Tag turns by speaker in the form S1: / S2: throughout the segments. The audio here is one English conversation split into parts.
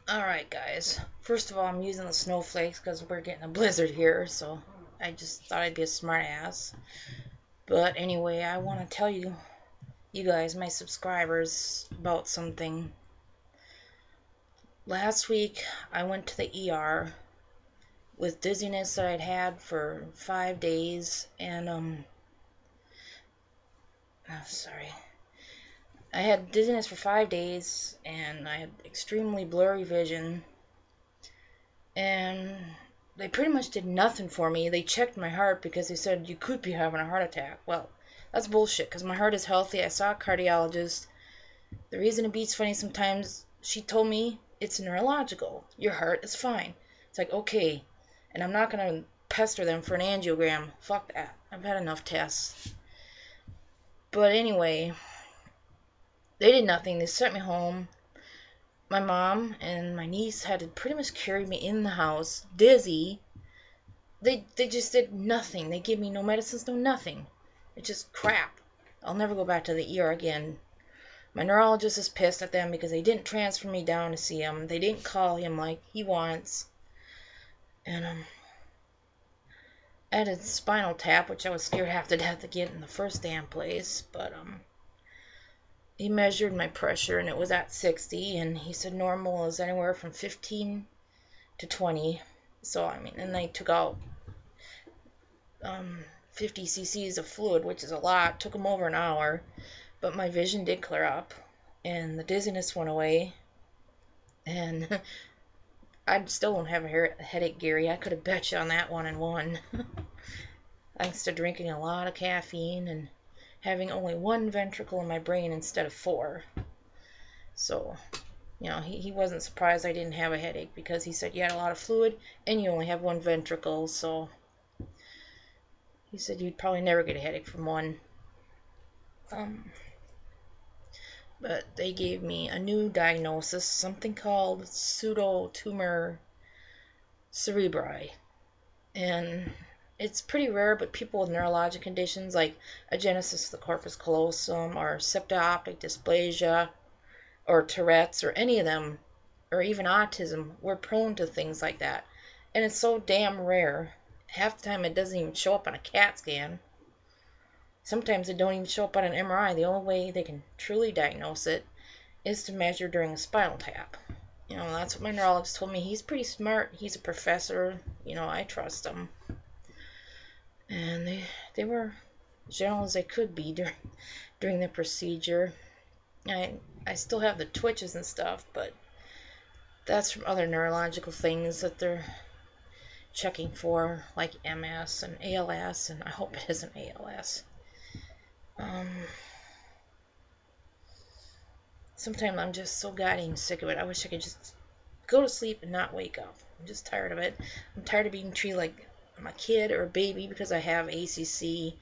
S1: Alright guys, first of all I'm using the snowflakes because we're getting a blizzard here, so I just thought I'd be a smart ass. But anyway, I want to tell you guys, my subscribers, about something. Last week I went to the ER with dizziness that I'd had for 5 days, and sorry. I had dizziness for 5 days, and I had extremely blurry vision, and they pretty much did nothing for me. They checked my heart because they said you could be having a heart attack. Well, that's bullshit because my heart is healthy. I saw a cardiologist. The reason it beats funny sometimes, she told me it's neurological. Your heart is fine. It's like, okay. And I'm not going to pester them for an angiogram. Fuck that. I've had enough tests. But anyway, they did nothing. They sent me home. My mom and my niece had to pretty much carry me in the house, dizzy. They just did nothing. They gave me no medicines, no nothing. It's just crap. I'll never go back to the ER again. My neurologist is pissed at them because they didn't transfer me down to see him. They didn't call him like he wants. And I had a spinal tap, which I was scared half to death to get in the first damn place. But he measured my pressure and it was at 60, and he said normal is anywhere from 15 to 20. So I mean, and they took out 50 cc's of fluid, which is a lot. Took them over an hour, but my vision did clear up and the dizziness went away, and I still don't have a headache, Gary. I could have bet you on that one and won. Thanks to drinking a lot of caffeine and having only one ventricle in my brain instead of 4. So, you know, he wasn't surprised I didn't have a headache because he said you had a lot of fluid and you only have one ventricle, so he said you'd probably never get a headache from one. But they gave me a new diagnosis, something called pseudo tumor cerebri. And it's pretty rare, but people with neurologic conditions like agenesis of the corpus callosum or septo-optic dysplasia or Tourette's or any of them, or even autism, we're prone to things like that. And it's so damn rare. Half the time it doesn't even show up on a CAT scan. Sometimes it don't even show up on an MRI. The only way they can truly diagnose it is to measure during a spinal tap. You know, that's what my neurologist told me. He's pretty smart. He's a professor. You know, I trust him. And they were as gentle as they could be during the procedure. I still have the twitches and stuff, but that's from other neurological things that they're checking for, like MS and ALS, and I hope it isn't ALS. Sometimes I'm just so goddamn sick of it. I wish I could just go to sleep and not wake up. I'm just tired of it. I'm tired of being treated like I'm a kid or a baby because I have ACC,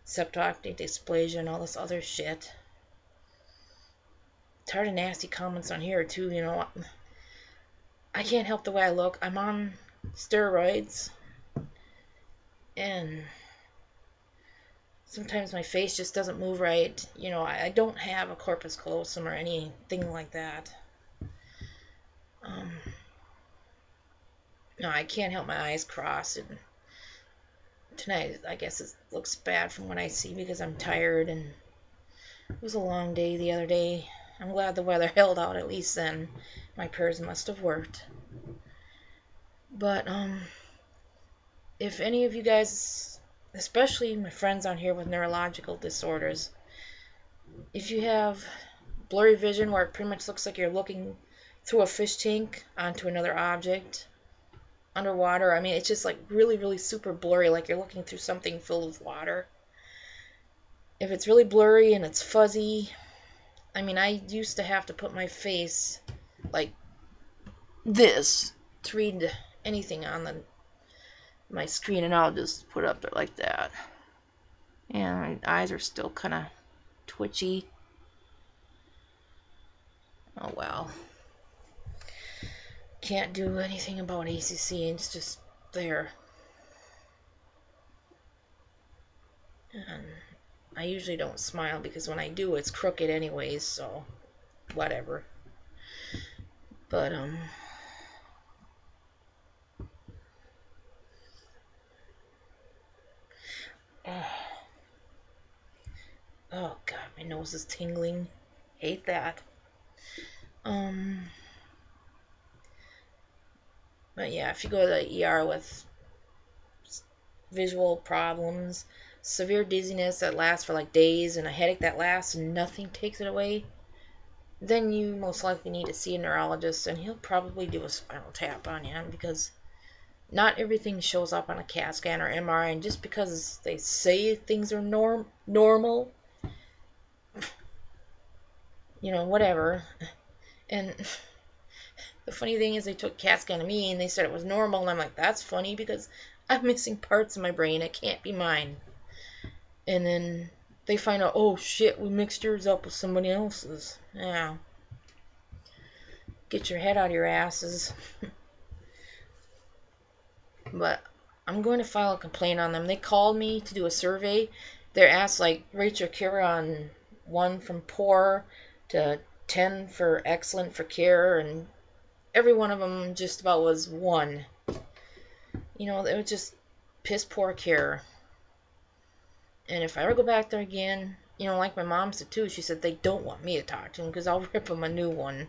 S1: septo-optic dysplasia, and all this other shit. Tired of nasty comments on here too. You know, I can't help the way I look. I'm on steroids, and sometimes my face just doesn't move right. You know, I don't have a corpus callosum or anything like that. No, I can't help my eyes crossed. And tonight, I guess it looks bad from what I see because I'm tired, and it was a long day the other day. I'm glad the weather held out at least then. My prayers must have worked. But, if any of you guys, especially my friends on here with neurological disorders, if you have blurry vision where it pretty much looks like you're looking through a fish tank onto another object, underwater, I mean, it's just like really, really super blurry, like you're looking through something filled with water. If it's really blurry and it's fuzzy, I mean, I used to have to put my face like this to read anything on my screen, and I'll just put it up there like that. And my eyes are still kind of twitchy. Oh well. Can't do anything about ACC, it's just there. And I usually don't smile because when I do, it's crooked anyways, so whatever. But nose is tingling. Hate that. But yeah, if you go to the ER with visual problems, severe dizziness that lasts for like days, and a headache that lasts and nothing takes it away, then you most likely need to see a neurologist, and he'll probably do a spinal tap on you, because not everything shows up on a CAT scan or MRI, and just because they say things are normal, whatever. And the funny thing is, they took a CAT scan of me and they said it was normal, and I'm like, that's funny because I'm missing parts of my brain. It can't be mine. And then they find out, oh shit, we mixed yours up with somebody else's. Yeah. Get your head out of your asses. But I'm going to file a complaint on them. They called me to do a survey. They're asked, like, rate your care on 1 from poor to 10 for excellent for care, and every one of them just about was 1. It was just piss poor care. And if I ever go back there again, like my mom said too, she said they don't want me to talk to them because I'll rip them a new one.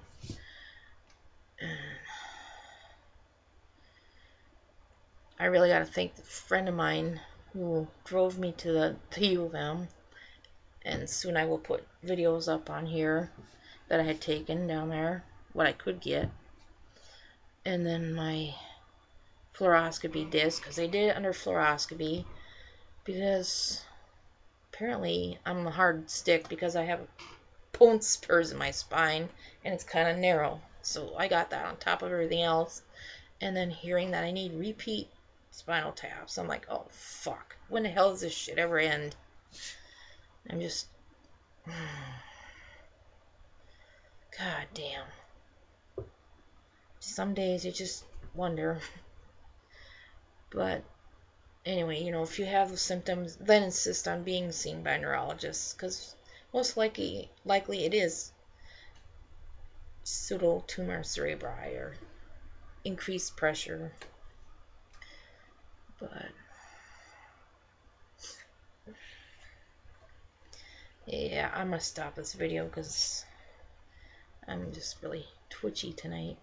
S1: I really got to thank the friend of mine who drove me to the U of M, and soon I will put videos up on here that I had taken down there, what I could get, and then my fluoroscopy disc, because they did it under fluoroscopy, because apparently I'm a hard stick because I have bone spurs in my spine and it's kind of narrow, so I got that on top of everything else. And then hearing that I need repeat spinal taps, I'm like, oh fuck, when the hell does this shit ever end? I'm just god damn. Some days you just wonder. But anyway, if you have the symptoms, then insist on being seen by a neurologist, because most likely it is pseudo tumor cerebri, or increased pressure. But yeah, I'm gonna stop this video because I'm just really twitchy tonight.